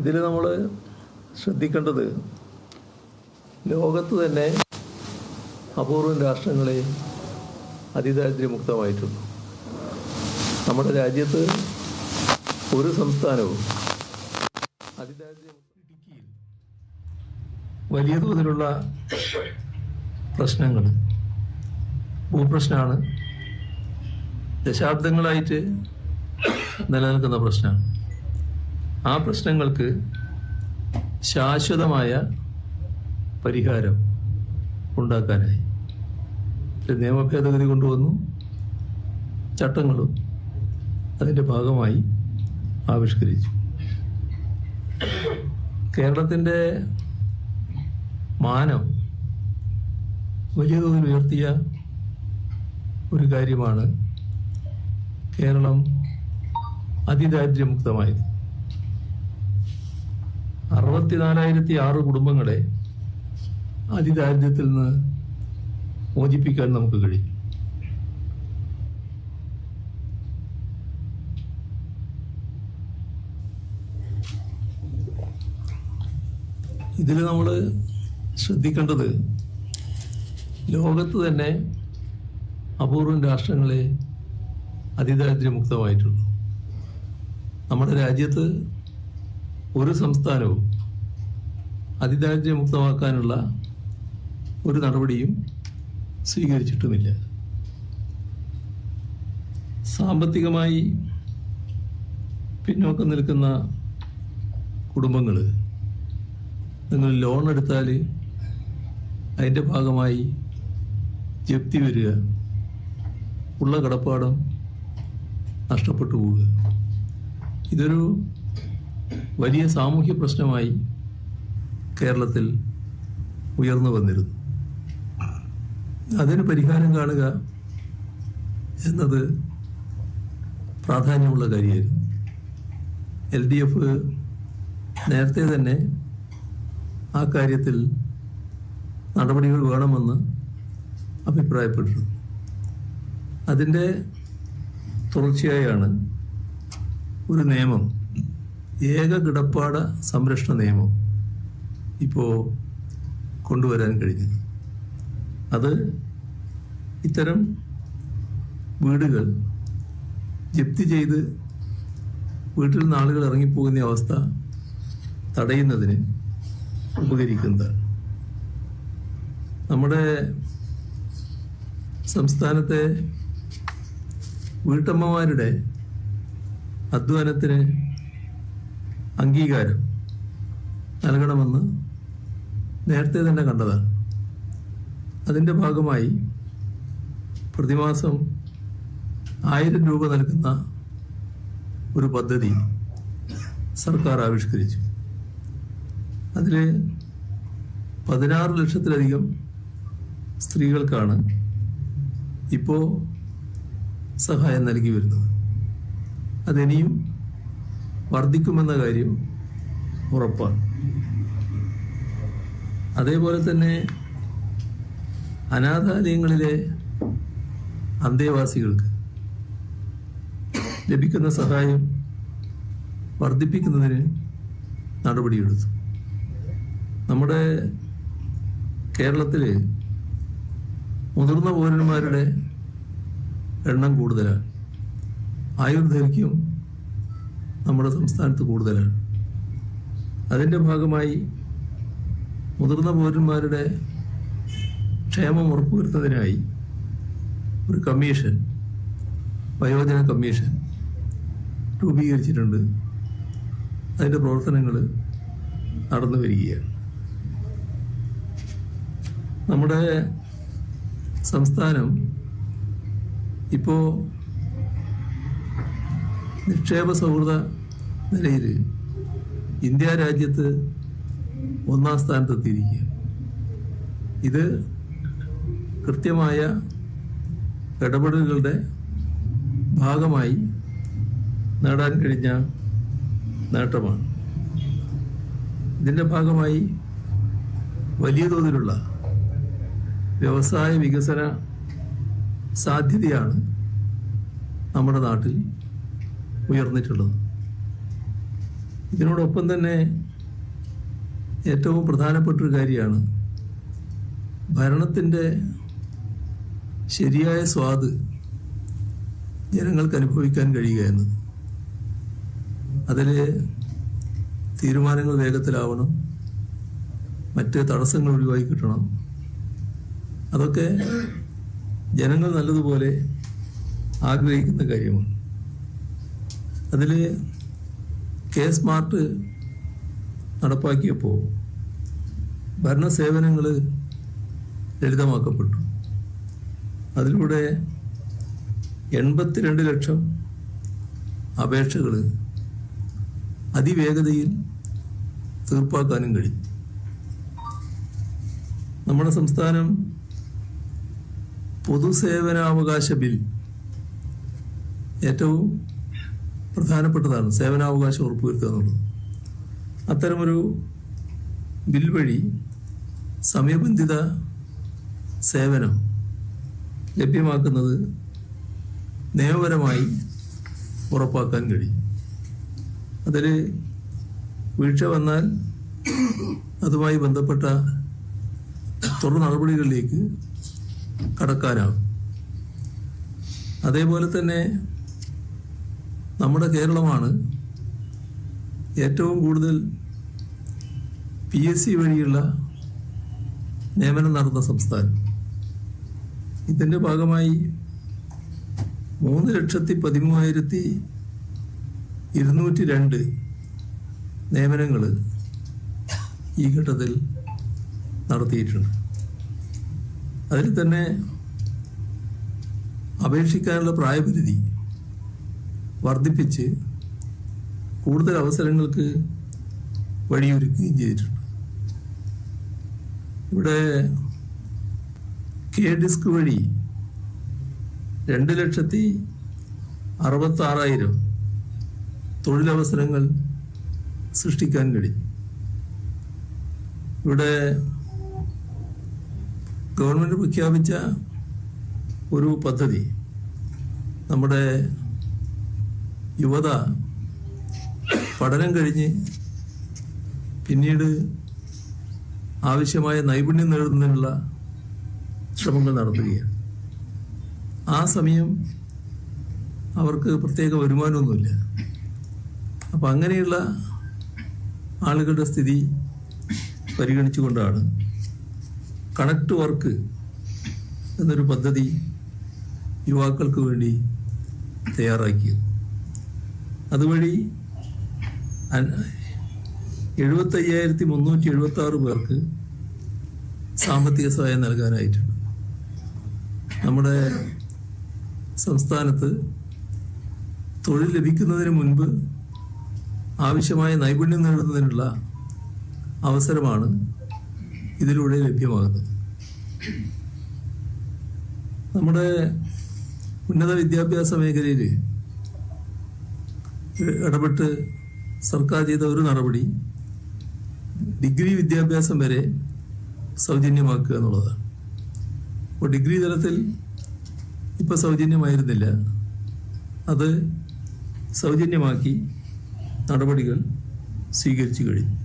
ഇതിൽ നമ്മൾ ശ്രദ്ധിക്കേണ്ടത് ലോകത്ത് തന്നെ അപൂർവം രാഷ്ട്രങ്ങളെ അതിദാരിദ്ര്യമുക്തമായിട്ടുള്ളൂ. നമ്മുടെ രാജ്യത്ത് ഒരു സംസ്ഥാനവും അതിദാരിദ്ര്യമുക്ത ഇടുക്കിയിൽ വലിയ തോതിലുള്ള പ്രശ്നങ്ങൾ ഭൂപ്രശ്നമാണ്. ദശാബ്ദങ്ങളായിട്ട് നിലനിൽക്കുന്ന പ്രശ്നമാണ്. ആ പ്രശ്നങ്ങൾക്ക് ശാശ്വതമായ പരിഹാരം ഉണ്ടാക്കാനായി ഒരു നിയമ ഭേദഗതി കൊണ്ടുവന്നു. ചട്ടങ്ങളും അതിൻ്റെ ഭാഗമായി ആവിഷ്കരിച്ചു. കേരളത്തിൻ്റെ മാനം വലിയ തോതിൽ ഉയർത്തിയ ഒരു കാര്യമാണ് കേരളം അതിദാരിദ്ര്യമുക്തമായത്. 64,006 കുടുംബങ്ങളെ അതിദാരിദ്ര്യത്തിൽ നിന്ന് മോചിപ്പിക്കാൻ നമുക്ക് കഴിയും. ഇതിൽ നമ്മൾ ശ്രദ്ധിക്കേണ്ടത് ലോകത്ത് തന്നെ അപൂർവം രാഷ്ട്രങ്ങളെ അതിദാരിദ്ര്യമുക്തമായിട്ടുള്ളൂ. നമ്മുടെ രാജ്യത്ത് ഒരു സംസ്ഥാനവും അതിദാരിദ്ര്യമുക്തമാക്കാനുള്ള ഒരു നടപടിയും സ്വീകരിച്ചിട്ടുമില്ല. സാമ്പത്തികമായി പിന്നോക്കം നിൽക്കുന്ന കുടുംബങ്ങൾ നിങ്ങൾ ലോൺ എടുത്താൽ അതിൻ്റെ ഭാഗമായി ജപ്തി വരിക, ഉള്ള കടപ്പാടം നഷ്ടപ്പെട്ടു പോവുക. ഇതൊരു വലിയ സാമൂഹ്യ പ്രശ്നമായി കേരളത്തിൽ ഉയർന്നു വന്നിരുന്നു. അതിന് പരിഹാരം കാണുക എന്നത് പ്രാധാന്യമുള്ള കാര്യമായിരുന്നു. LDF നേരത്തെ തന്നെ ആ കാര്യത്തിൽ നടപടികൾ വേണമെന്ന് അഭിപ്രായപ്പെട്ടിരുന്നു. അതിൻ്റെ തുടർച്ചയായാണ് ഒരു നിയമം, ഏക കിടപ്പാട സംരക്ഷണ നിയമം ഇപ്പോൾ കൊണ്ടുവരാൻ കഴിഞ്ഞത്. അത് ഇത്തരം വീടുകൾ ജപ്തി ചെയ്ത് വീട്ടിൽ നിന്ന് ആളുകൾ ഇറങ്ങിപ്പോകുന്ന അവസ്ഥ തടയുന്നതിന് ഉപകരിക്കുന്നതാണ്. നമ്മുടെ സംസ്ഥാനത്തെ വീട്ടമ്മമാരുടെ അധ്വാനത്തിന് അംഗീകാരം നൽകണമെന്ന് നേരത്തെ തന്നെ കണ്ടതാണ്. അതിൻ്റെ ഭാഗമായി പ്രതിമാസം 1000 രൂപ നൽകുന്ന ഒരു പദ്ധതി സർക്കാർ ആവിഷ്കരിച്ചു. അതിൽ 16 ലക്ഷത്തിലധികം സ്ത്രീകൾക്കാണ് ഇപ്പോൾ സഹായം നൽകി വരുന്നത്. അതിനിയും വർദ്ധിക്കുമെന്ന കാര്യം ഉറപ്പാണ്. അതേപോലെ തന്നെ അനാഥാലയങ്ങളിലെ അന്തേവാസികൾക്ക് ലഭിക്കുന്ന സഹായം വർദ്ധിപ്പിക്കുന്നതിന് നടപടിയെടുത്തു. നമ്മുടെ കേരളത്തിൽ മുതിർന്ന പൗരന്മാരുടെ എണ്ണം കൂടുതലാണ്. ആയുർദൈർഘ്യം നമ്മുടെ സംസ്ഥാനത്ത് കൂടുതലാണ്. അതിൻ്റെ ഭാഗമായി മുതിർന്ന പൗരന്മാരുടെ ക്ഷേമം ഉറപ്പുവരുത്തുന്നതിനായി ഒരു കമ്മീഷൻ, വയോജന കമ്മീഷൻ രൂപീകരിച്ചിട്ടുണ്ട്. അതിൻ്റെ പ്രവർത്തനങ്ങൾ നടന്നു വരികയാണ്. നമ്മുടെ സംസ്ഥാനം ഇപ്പോൾ നിക്ഷേപ സൗഹൃദ നിലയിൽ ഇന്ത്യ രാജ്യത്ത് 1-ാം സ്ഥാനത്തെത്തിയിരിക്കുക. ഇത് കൃത്യമായ ഇടപെടലുകളുടെ ഭാഗമായി നേടാൻ കഴിഞ്ഞ നേട്ടമാണ്. ഇതിൻ്റെ ഭാഗമായി വലിയ തോതിലുള്ള വ്യവസായ വികസന സാധ്യതയാണ് നമ്മുടെ നാട്ടിൽ ഉയർന്നിട്ടുള്ളത്. ഇതിനോടൊപ്പം തന്നെ ഏറ്റവും പ്രധാനപ്പെട്ടൊരു കാര്യമാണ് ഭരണത്തിൻ്റെ ശരിയായ സ്വാദ് ജനങ്ങൾക്ക് അനുഭവിക്കാൻ കഴിയുക എന്നത്. അതിൽ തീരുമാനങ്ങൾ വേഗത്തിലാവണം, മറ്റ് തടസ്സങ്ങൾ ഒഴിവാക്കി കിട്ടണം. അതൊക്കെ ജനങ്ങൾ നല്ലതുപോലെ ആഗ്രഹിക്കുന്ന കാര്യമാണ്. അതിൽ കെ സ്മാർട്ട് നടപ്പാക്കിയപ്പോൾ ഭരണ സേവനങ്ങൾ ലളിതമാക്കപ്പെട്ടു. അതിലൂടെ 82 ലക്ഷം അപേക്ഷകൾ അതിവേഗതയിൽ തീർപ്പാക്കാനും കഴിയും. നമ്മുടെ സംസ്ഥാനം പൊതുസേവനാവകാശ ബിൽ ഏറ്റവും പ്രധാനപ്പെട്ടതാണ്, സേവനാവകാശം ഉറപ്പുവരുത്തുക എന്നുള്ളത്. അത്തരമൊരു ബിൽ വഴി സമയബന്ധിത സേവനം ലഭ്യമാക്കുന്നത് നിയമപരമായി ഉറപ്പാക്കാൻ കഴിയും. അതിൽ വീഴ്ച വന്നാൽ അതുമായി ബന്ധപ്പെട്ട തുടർ നടപടികളിലേക്ക് കടക്കാനാവും. അതേപോലെ തന്നെ നമ്മുടെ കേരളമാണ് ഏറ്റവും കൂടുതൽ PSC വഴിയുള്ള നിയമനം നടന്ന സംസ്ഥാനം. ഇതിൻ്റെ ഭാഗമായി 3,13,202 നിയമനങ്ങൾ ഈ ഘട്ടത്തിൽ നടത്തിയിട്ടുണ്ട്. അതിൽ തന്നെ അപേക്ഷിക്കാനുള്ള പ്രായപരിധി വർദ്ധിപ്പിച്ച് കൂടുതൽ അവസരങ്ങൾക്ക് വഴിയൊരുക്കുകയും ചെയ്തിട്ടുണ്ട്. ഇവിടെ KDISC വഴി 2,66,000 തൊഴിലവസരങ്ങൾ സൃഷ്ടിക്കാൻ കഴിയും. ഇവിടെ ഗവൺമെൻറ് പ്രഖ്യാപിച്ച ഒരു പദ്ധതി നമ്മുടെ യുവത പഠനം കഴിഞ്ഞ് പിന്നീട് ആവശ്യമായ നൈപുണ്യം നേടുന്നതിനുള്ള ശ്രമങ്ങൾ നടത്തുകയാണ്. ആ സമയം അവർക്ക് പ്രത്യേക വരുമാനമൊന്നുമില്ല. അപ്പം അങ്ങനെയുള്ള ആളുകളുടെ സ്ഥിതി പരിഗണിച്ചുകൊണ്ടാണ് കണക്ട് വർക്ക് എന്നൊരു പദ്ധതി യുവാക്കൾക്ക് വേണ്ടി തയ്യാറാക്കിയത്. അതുവഴി 75,376 പേർക്ക് സാമ്പത്തിക സഹായം നൽകാനായിട്ടുണ്ട്. നമ്മുടെ സംസ്ഥാനത്ത് തൊഴിൽ ലഭിക്കുന്നതിന് മുൻപ് ആവശ്യമായ നൈപുണ്യം നേടുന്നതിനുള്ള അവസരമാണ് ഇതിലൂടെ ലഭ്യമാകുന്നത്. നമ്മുടെ ഉന്നത വിദ്യാഭ്യാസ മേഖലയിൽ ഇടപെട്ട് സർക്കാർ ചെയ്ത ഒരു നടപടി ഡിഗ്രി വിദ്യാഭ്യാസം വരെ സൗജന്യമാക്കുക എന്നുള്ളതാണ്. അപ്പോൾ ഡിഗ്രി തലത്തിൽ ഇപ്പോൾ സൗജന്യമായിരുന്നില്ല, അത് സൗജന്യമാക്കി നടപടികൾ സ്വീകരിച്ചു കഴിഞ്ഞു.